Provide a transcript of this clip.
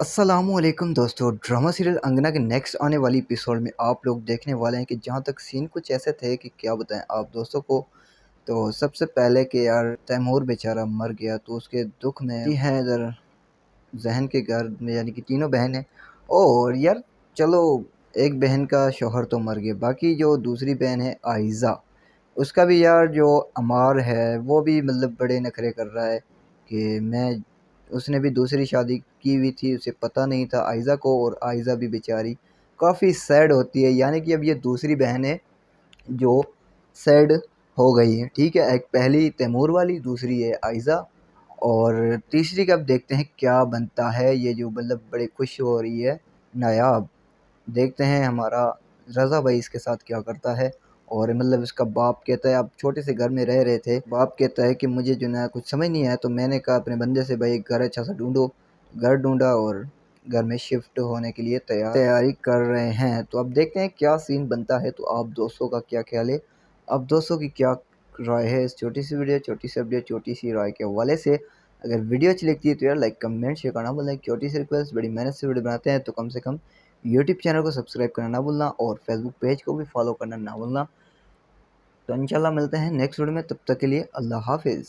अस्सलामुअलैकुम दोस्तों, drama serial अंगना के नेक्स्ट आने वाली एपिसोड में आप लोग देखने वाले हैं कि जहाँ तक सीन कुछ ऐसे थे कि क्या बताएं आप दोस्तों को। तो सबसे पहले कि यार तैमूर बेचारा मर गया तो उसके दुख में ही हैं इधर जहन के घर में, यानी कि तीनों बहन हैं। और यार चलो, एक बहन का शौहर तो मर गया, बाकी जो दूसरी बहन है आयज़ा, उसका भी यार जो अमार है वो भी मतलब बड़े नखरे कर रहा है कि मैं, उसने भी दूसरी शादी की हुई थी, उसे पता नहीं था आयज़ा को। और आयज़ा भी बेचारी काफ़ी सैड होती है, यानी कि अब ये दूसरी बहन है जो सैड हो गई है। ठीक है, एक पहली तैमूर वाली, दूसरी है आयज़ा, और तीसरी का अब देखते हैं क्या बनता है। ये जो मतलब बड़े खुश हो रही है नायाब, देखते हैं हमारा रज़ा भाई इसके साथ क्या करता है। और मतलब इसका बाप कहता है, आप छोटे से घर में रह रहे थे, बाप कहता है कि मुझे जो ना कुछ समझ नहीं आया, तो मैंने कहा अपने बंदे से भाई एक घर अच्छा सा ढूंढो। घर ढूंढा और घर में शिफ्ट होने के लिए तैयारी कर रहे हैं। तो अब देखते हैं क्या सीन बनता है। तो आप दोस्तों का क्या ख्याल है, आप दोस्तों की क्या राय है इस छोटी सी वीडियो, छोटी सी अपडेट, छोटी सी राय के हवाले से। अगर वीडियो अच्छी लगती है तो यार लाइक कमेंट शेयर करना बोलना। छोटी सी रिक्वेस्ट, बड़ी मेहनत से वीडियो बनाते हैं तो कम से कम यूट्यूब चैनल को सब्सक्राइब करना ना भूलना और फेसबुक पेज को भी फॉलो करना ना भूलना। तो इंशाल्लाह मिलते हैं नेक्स्ट वीडियो में, तब तक के लिए अल्लाह हाफिज़।